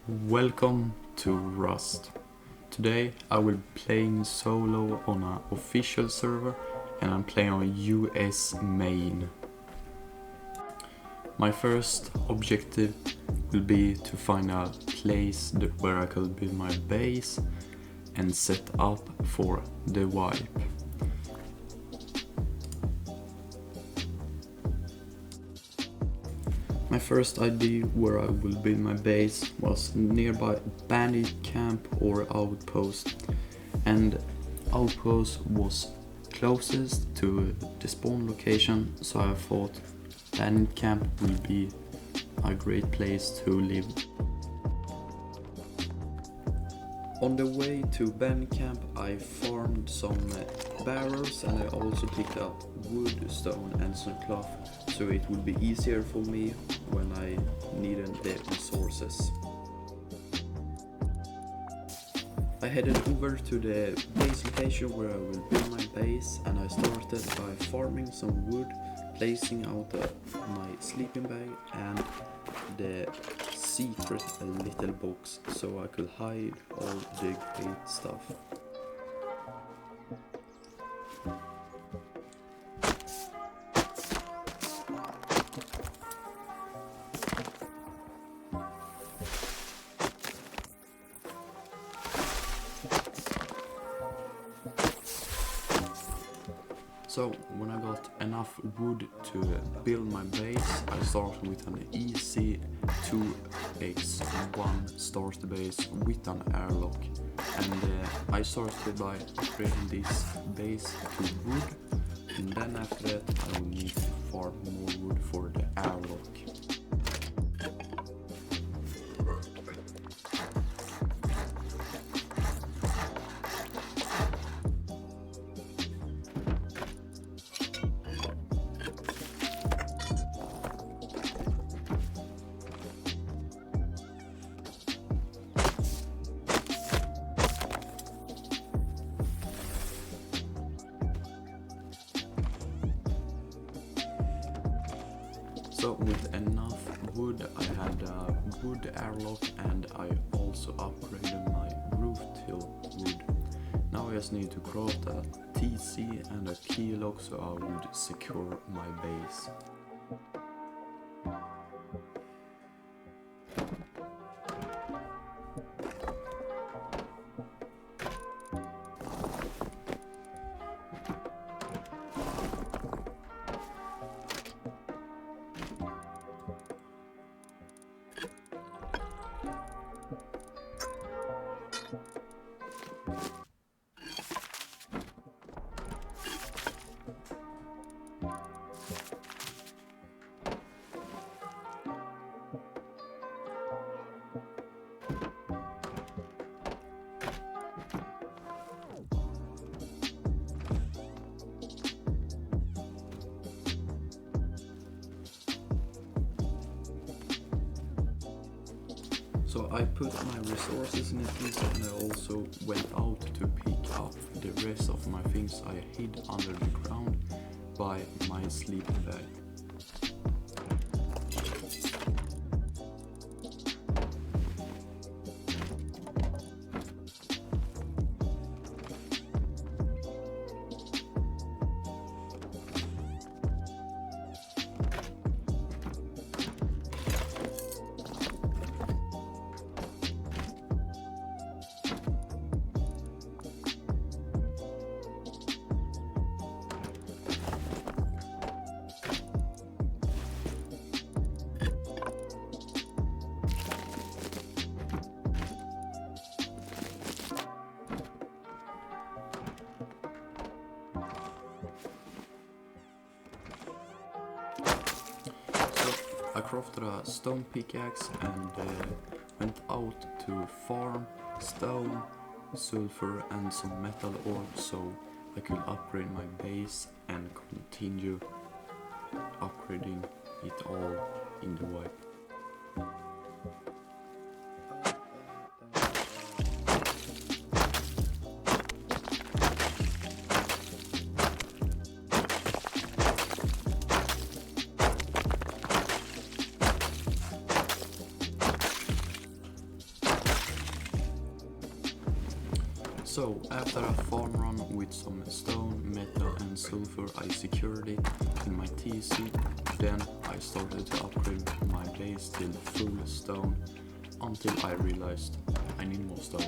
Welcome to Rust. Today I will be playing solo on an official server and I'm playing on US main. My first objective will be to find a place where I could build my base and set up for the wipe. My first idea where I will build my base was nearby bandit camp or outpost, and outpost was closest to the spawn location, so I thought bandit camp will be a great place to live. On the way to bandit camp I farmed some barrels and I also picked up wood, stone and some cloth, so it would be easier for me when I needed the resources. I headed over to the base location where I will build my base, and I started by farming some wood, placing out my sleeping bag and the secret little box so I could hide all the great stuff. So when I got enough wood to build my base, I started with an easy 2x1 starter base with an airlock, and I started by upgrading this base to wood, and then after that I will need to farm more wood for the airlock. So with enough wood I had a wood airlock, and I also upgraded my roof till wood. Now I just need to craft a TC and a key lock so I would secure my base. So I put my resources in it, and I also went out to pick up the rest of my things I hid under the ground by my sleeping bag. I crafted a stone pickaxe and went out to farm stone, sulfur and some metal ore so I could upgrade my base and continue upgrading it all in the wipe. So, after a farm run with some stone, metal and sulfur, I secured it in my TC. Then I started to upgrade my base till full stone, until I realized I need more stone.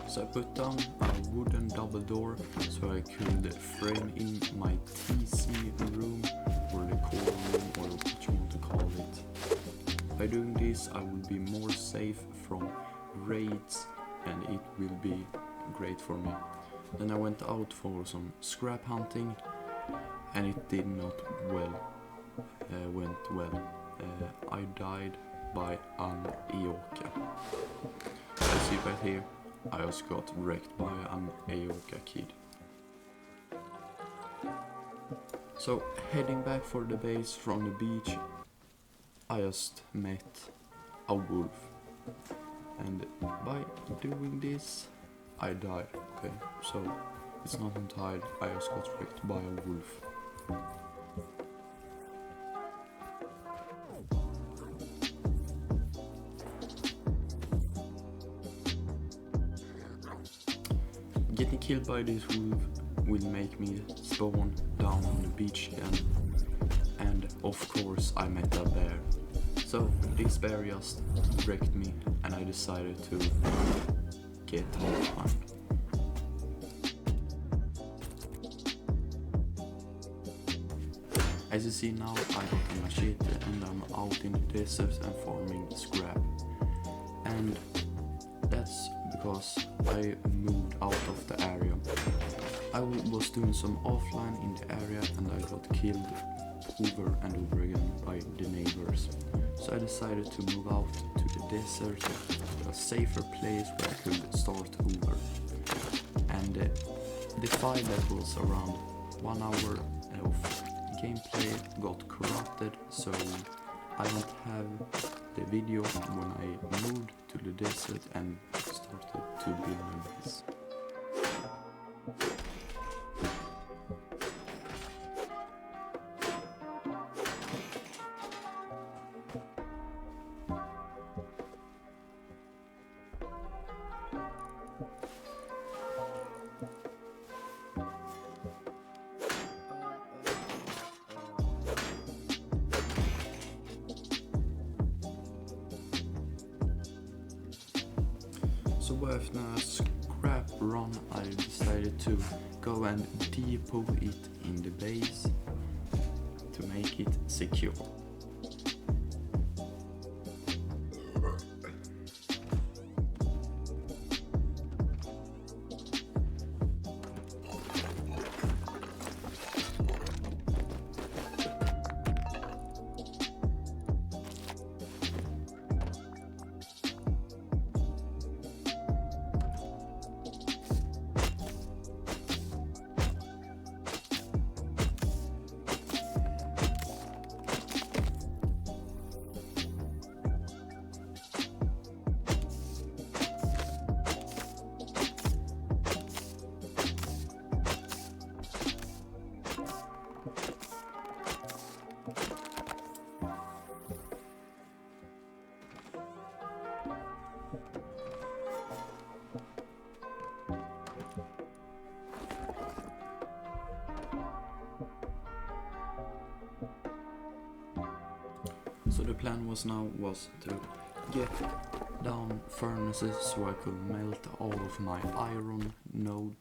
So I put down a wooden double door so I could frame in my TC room, or the core room, or what you want to call it. By doing this I will be more safe from raids and it will be great for me. Then I went out for some scrap hunting and it did not went well. I died by an Eoka. You see right here, I just got wrecked by an Eoka kid. So heading back for the base from the beach, I just met a wolf. And by doing this, I died. Okay, so it's not entirely, I just got wrecked by a wolf. Getting killed by this wolf will make me spawn down on the beach again, and of course I met a bear. So this bear just wrecked me and I decided to get off. As you see now, I got a machete and I'm out in the desert and farming scrap. And that's because I moved out of the area. I was doing some offline in the area and I got killed over and over again by the neighbors. So I decided to move out to the desert, to a safer place where I could start over. And the file that was around 1 hour of gameplay got corrupted, so I don't have the video when I moved to the desert and started to build my base. So after a scrap run, I decided to go and depot it in the base to make it secure. So the plan was to get down furnaces so I could melt all of my iron node,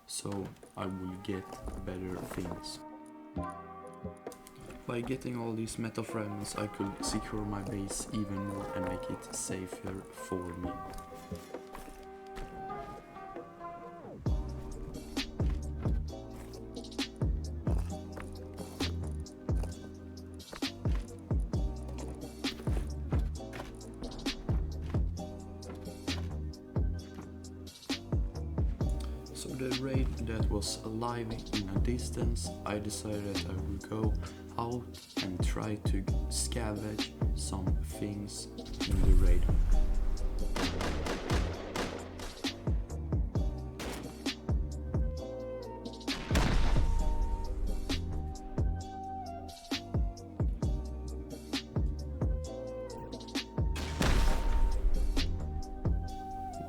so I will get better things. By getting all these metal fragments I could secure my base even more and make it safer for me. So the raid that was alive in a distance, I decided I would go out and try to scavenge some things in the raid.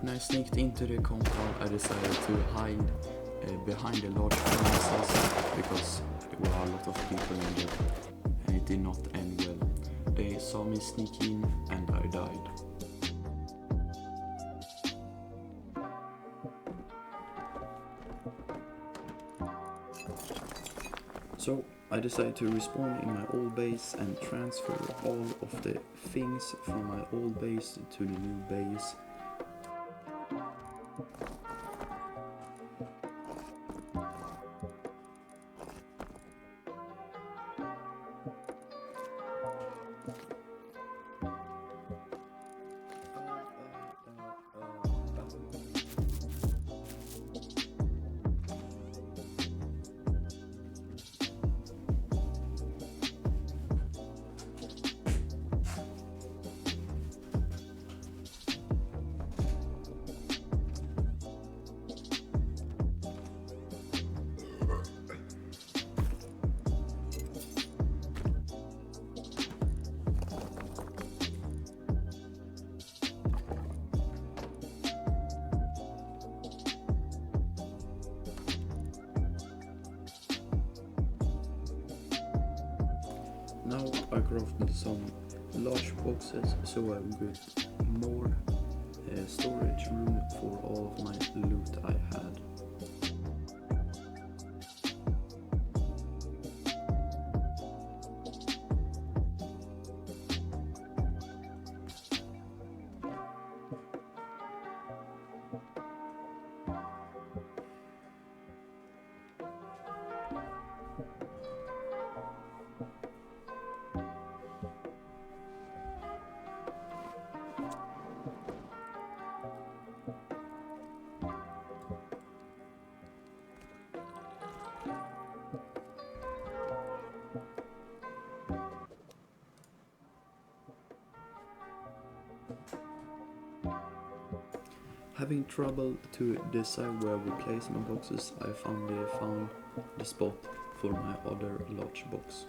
When I sneaked into the compound, I decided to hide behind the large furnaces because there were a lot of people in there and it did not end well. They saw me sneak in and I died. So I decided to respawn in my old base and transfer all of the things from my old base to the new base. Now I crafted some large boxes so I will get more storage room for all of my loot I had. Having trouble to decide where we place my boxes, I finally found the spot for my other large box.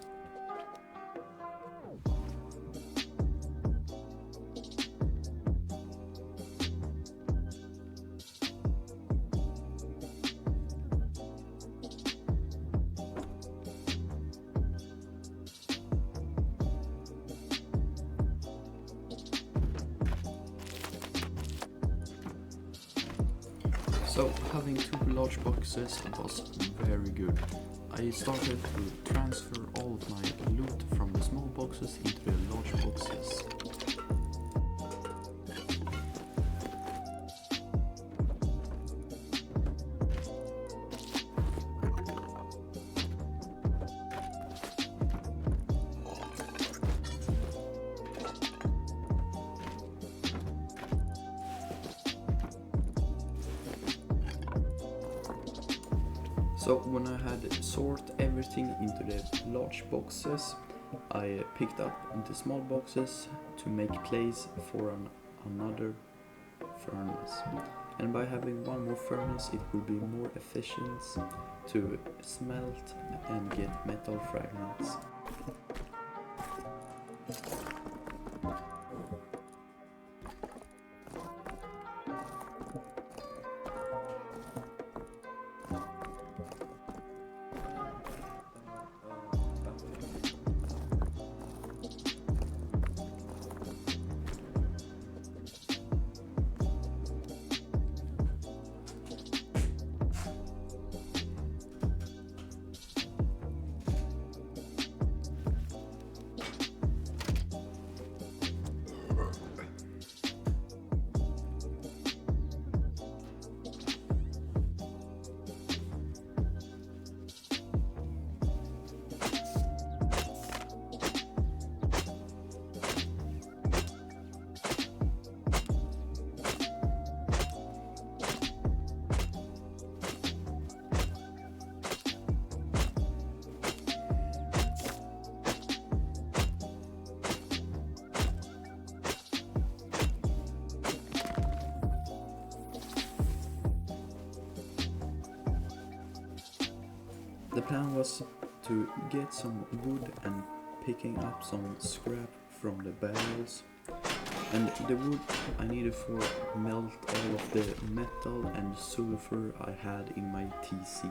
So having two large boxes was very good. I started to transfer all of my loot from the small boxes into the large boxes. So when I had sorted everything into the large boxes, I picked up the small boxes to make place for another furnace. And by having one more furnace, it will be more efficient to smelt and get metal fragments. The plan was to get some wood and picking up some scrap from the barrels And the wood I needed for melt all of the metal and sulfur I had in my TC.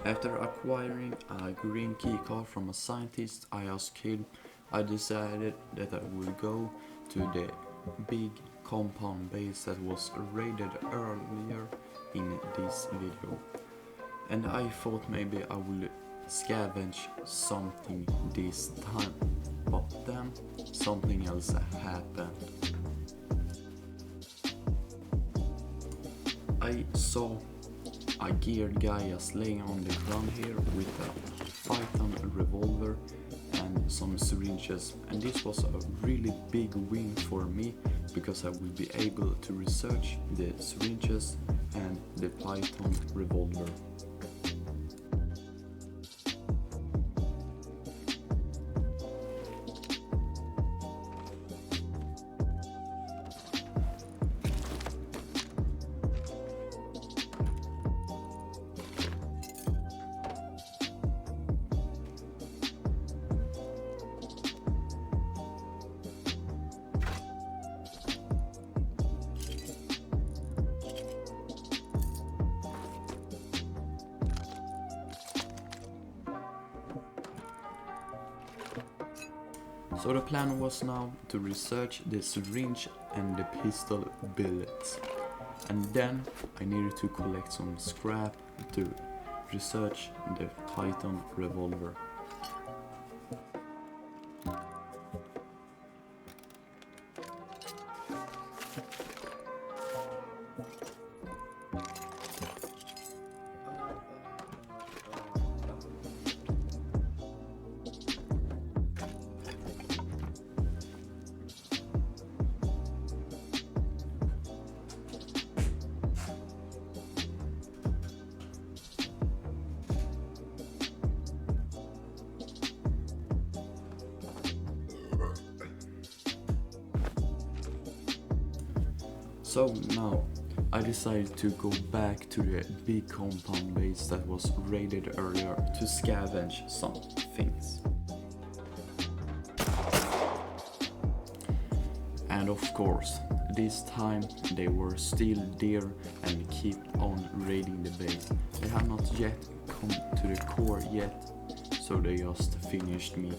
After acquiring a green keycard from a scientist I asked him, I decided that I would go to the big compound base that was raided earlier in this video. And I thought maybe I would scavenge something this time, but then something else happened. I saw a geared guy just laying on the ground here with a Python revolver and some syringes, and this was a really big win for me because I will be able to research the syringes and the Python revolver. So the plan was now to research the syringe and the pistol bullets, and then I needed to collect some scrap to research the Python revolver. So now I decided to go back to the big compound base that was raided earlier to scavenge some things. And of course, this time they were still there and kept on raiding the base. They have not yet come to the core yet, so they just finished me.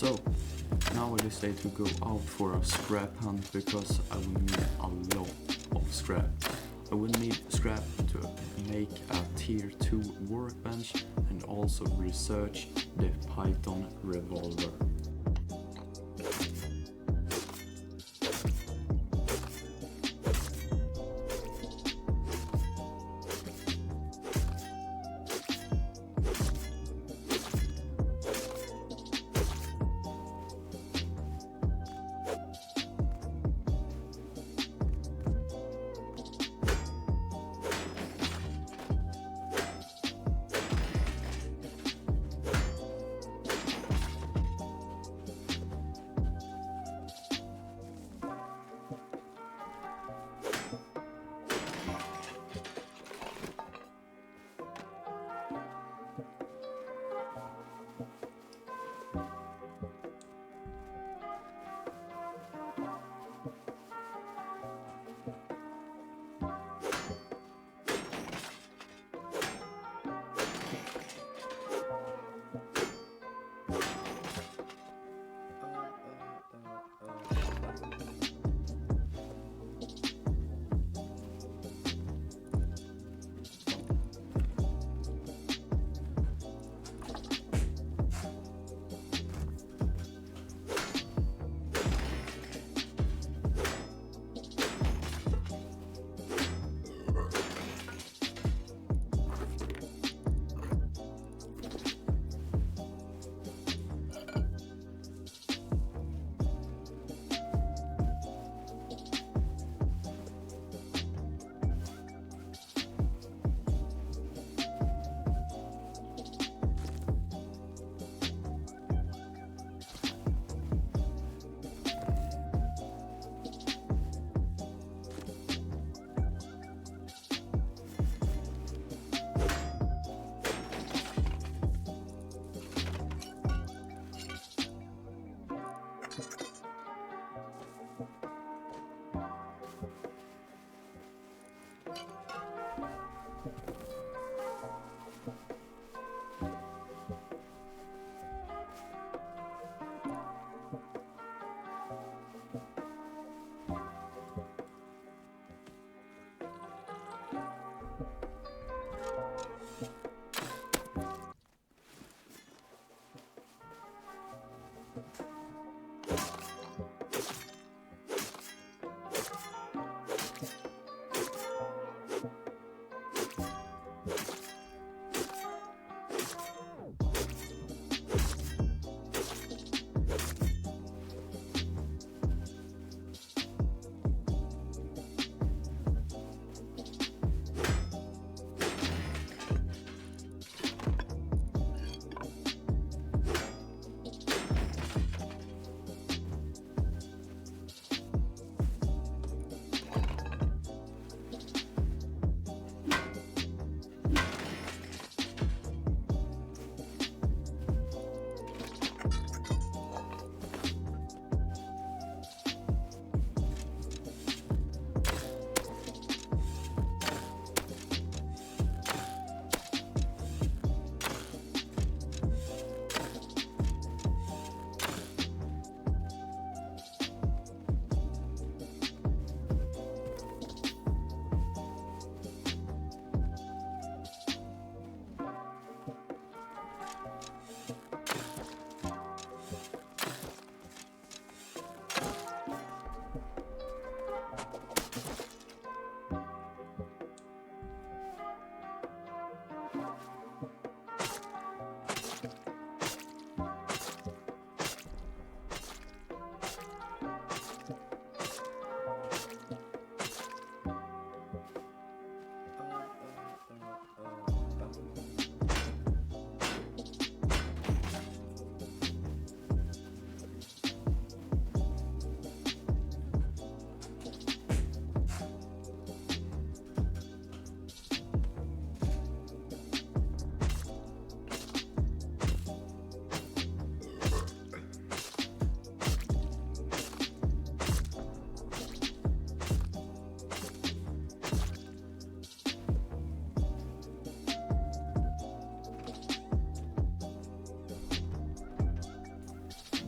So now I decided to go out for a scrap hunt because I will need a lot of scrap. I will need scrap to make a tier 2 workbench and also research the Python revolver.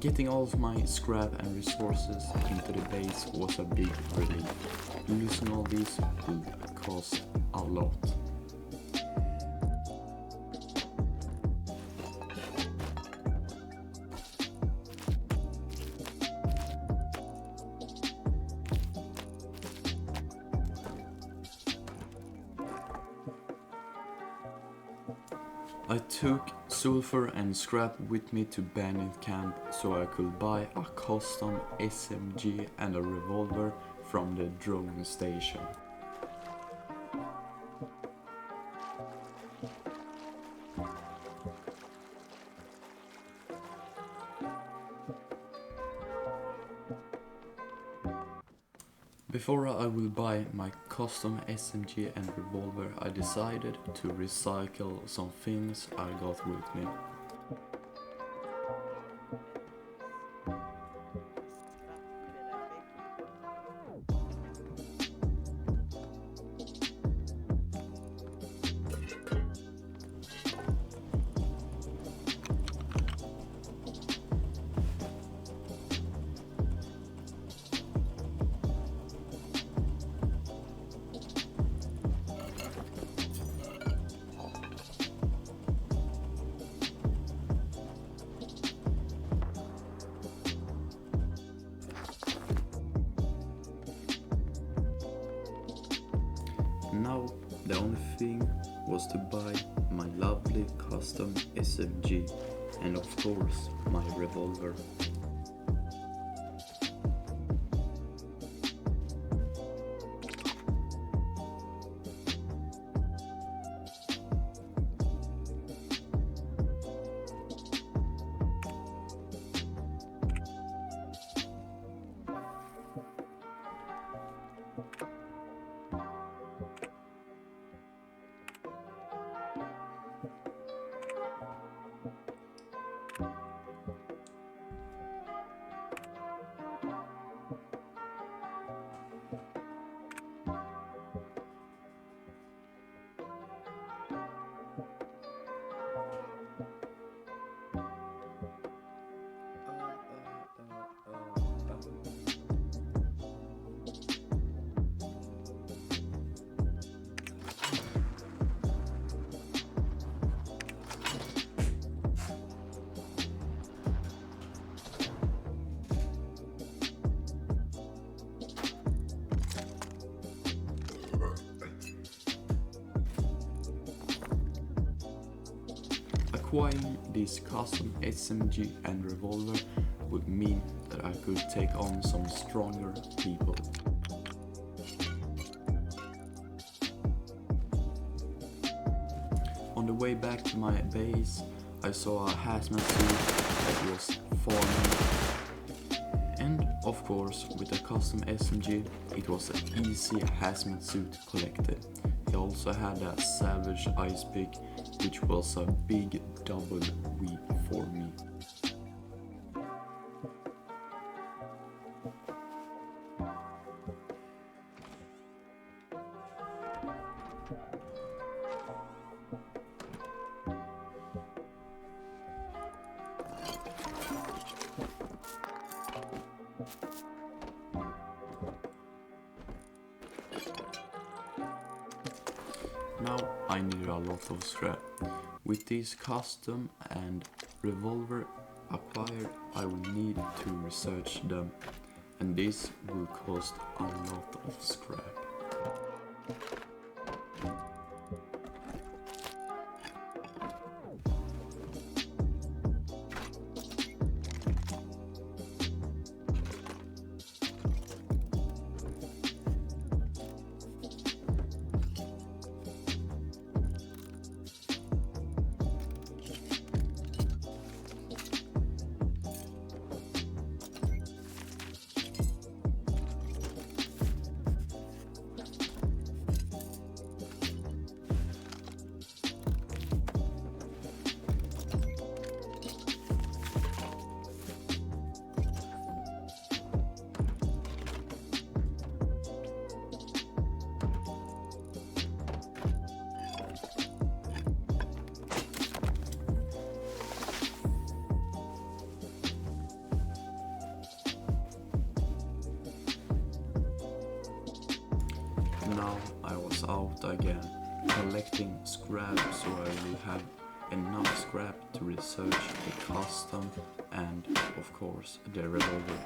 Getting all of my scrap and resources into the base was a big relief. Losing all these would cost a lot. I took sulfur and scrap with me to bandit camp so I could buy a custom SMG and a revolver from the drone station. Before I will buy my custom SMG and revolver, I decided to recycle some things I got with me. Now the only thing was to buy my lovely custom SMG and of course my revolver. Acquiring this custom SMG and revolver would mean that I could take on some stronger people. On the way back to my base, I saw a hazmat suit that was forming. And of course, with a custom SMG, it was an easy hazmat suit collected. He also had a savage ice pick, which was a big double weep for me. Now I need a lot of scrap. With this custom and revolver acquired, I will need to research them, and this will cost a lot of scrap. collecting scrap so I will have enough scrap to research the custom and, of course, the revolver.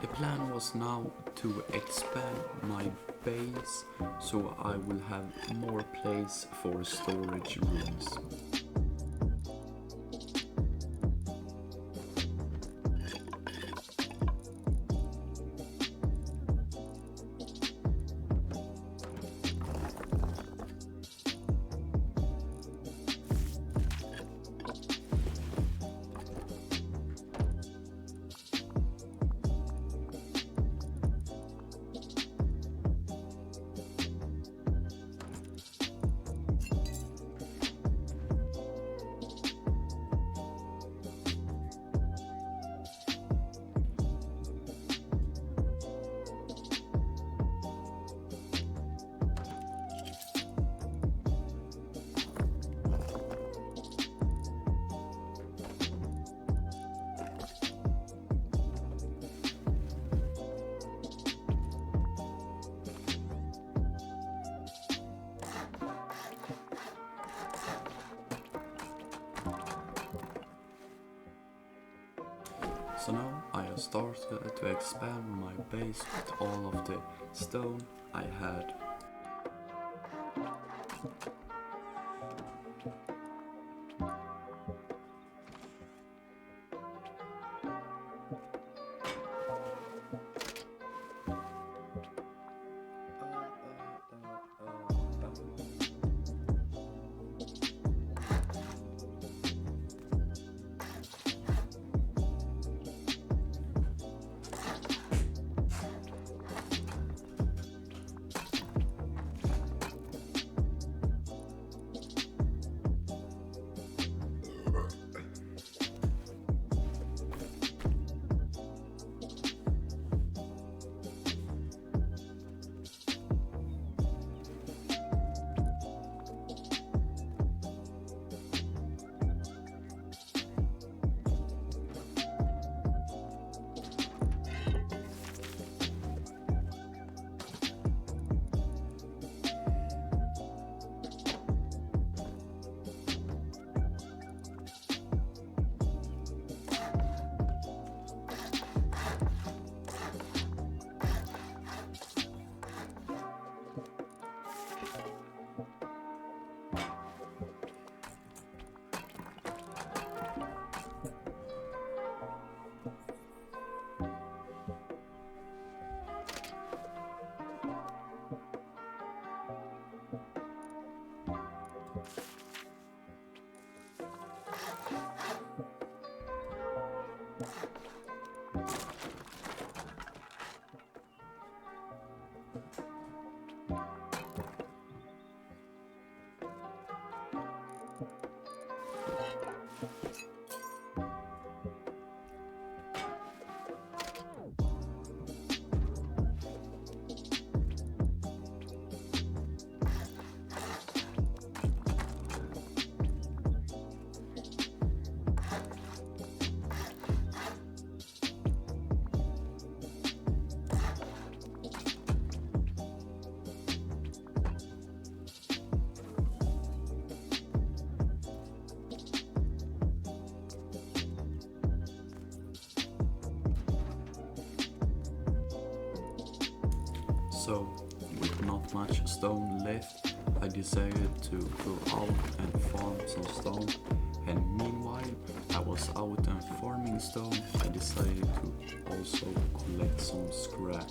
The plan was now to expand my base so I will have more place for storage rooms. So now I have started to expand my base with all of the stone I had. So, with not much stone left, I decided to go out and farm some stone. And meanwhile, I was out and farming stone, I decided to also collect some scrap.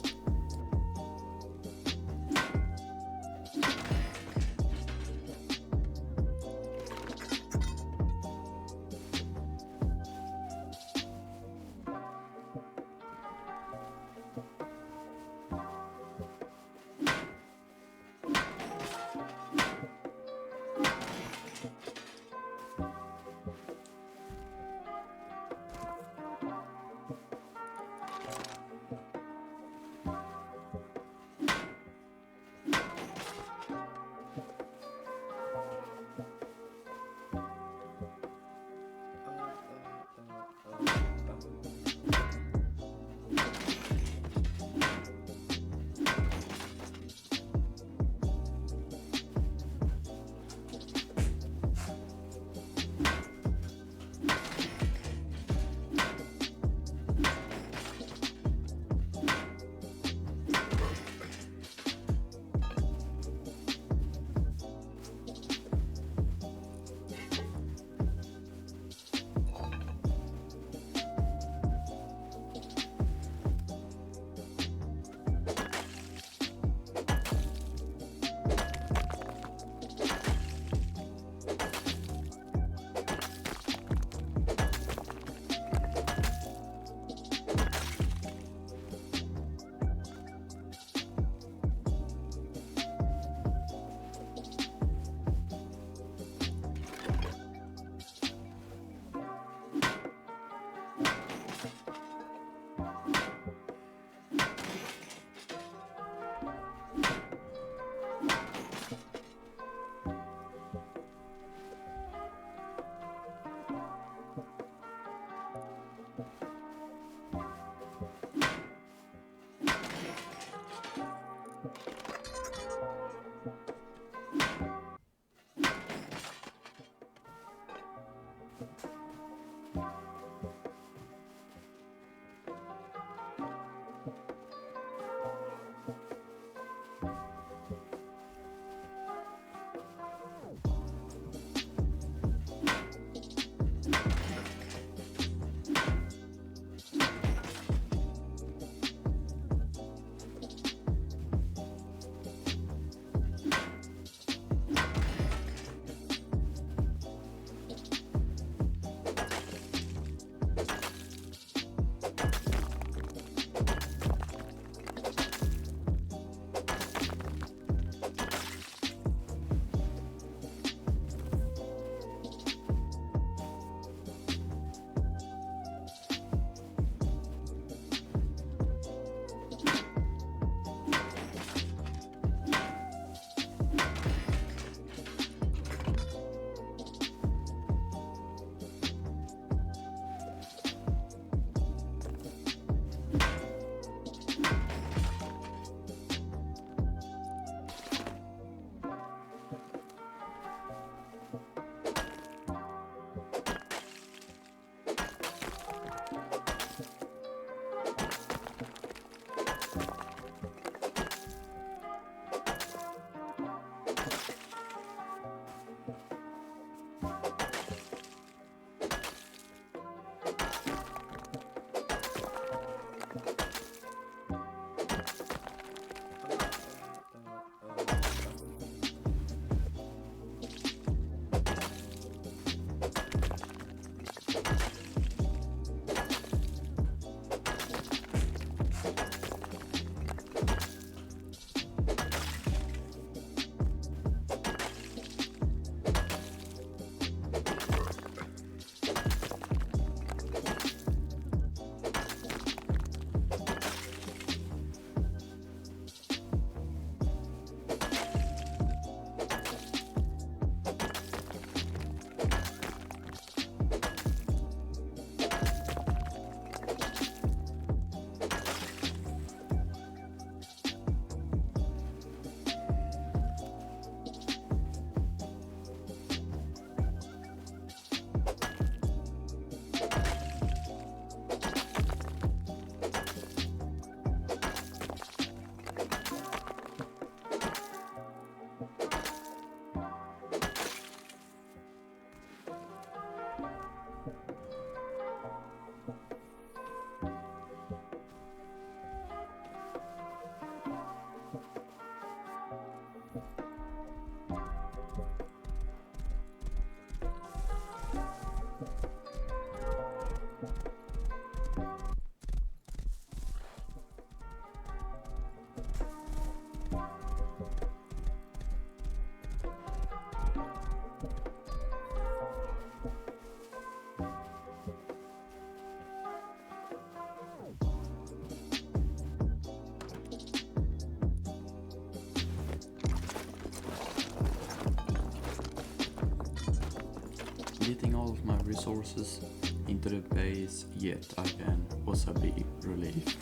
Getting all of my resources into the base yet again was a big relief.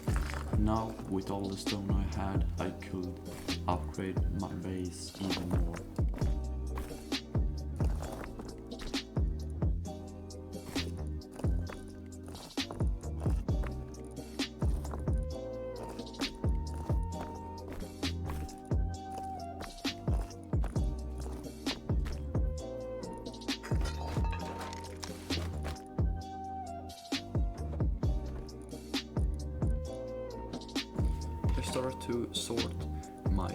Now, with all the stone I had, I could upgrade my base even more. I started to sort my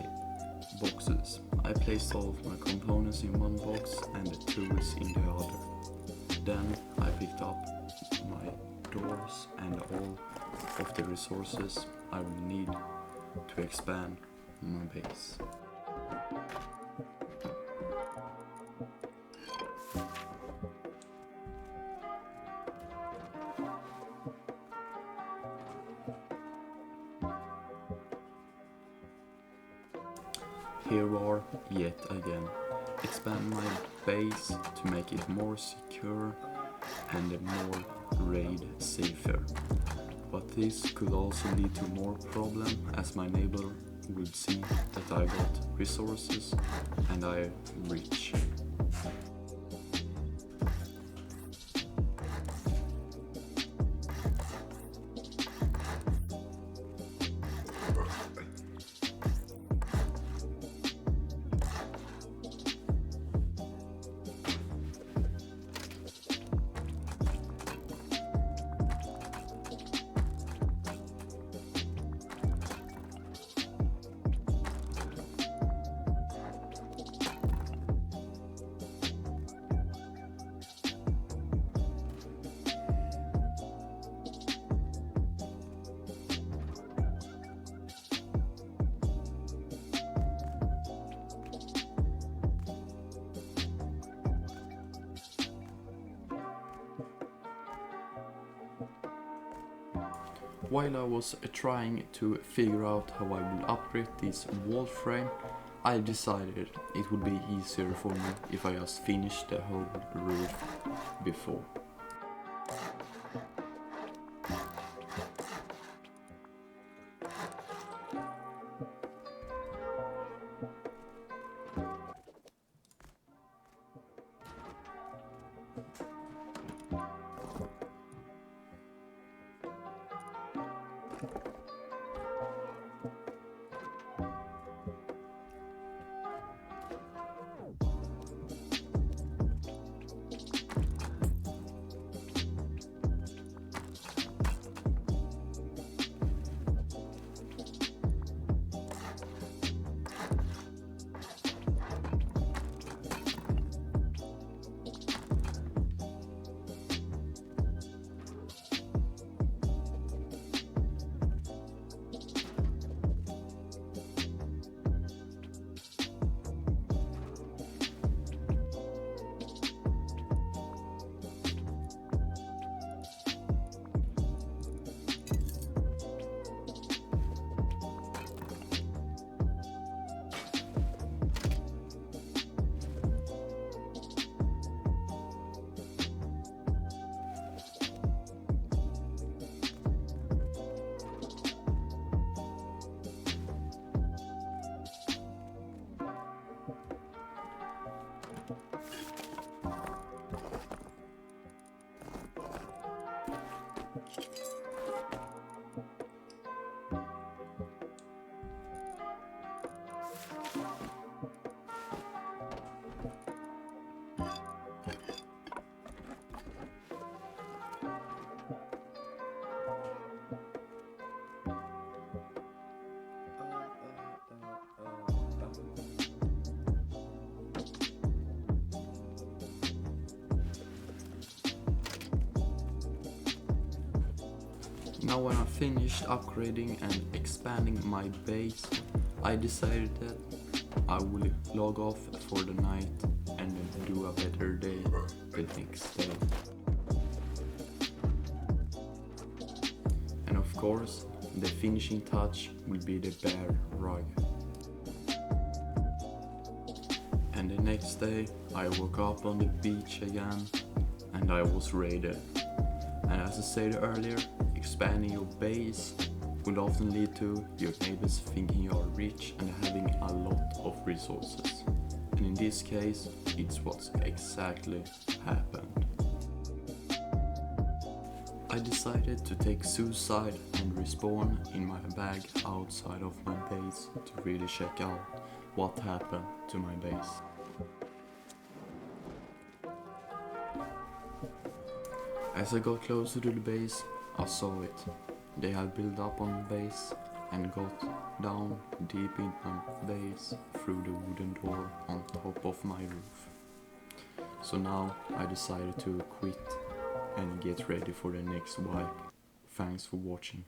boxes. I placed all of my components in one box and the tools in the other. Then I picked up my doors and all of the resources I will need to expand my base. Here we are yet again. Expand my base to make it more secure and more raid safer. But this could also lead to more problem as my neighbor would see that I got resources and I am rich. While I was trying to figure out how I would upgrade this wall frame, I decided it would be easier for me if I just finished the whole roof before. Now when I finished upgrading and expanding my base, I decided that I will log off for the night and do a better day the next day. And of course, the finishing touch will be the bear rug. And the next day I woke up on the beach again and I was raided. And as I said earlier, expanding your base will often lead to your neighbors thinking you are rich and having a lot of resources. And in this case, it's what exactly happened. I decided to take suicide and respawn in my bag outside of my base to really check out what happened to my base. As I got closer to the base, I saw it. They had built up on the base and got down deep in my base through the wooden door on top of my roof. So now I decided to quit and get ready for the next wipe. Thanks for watching.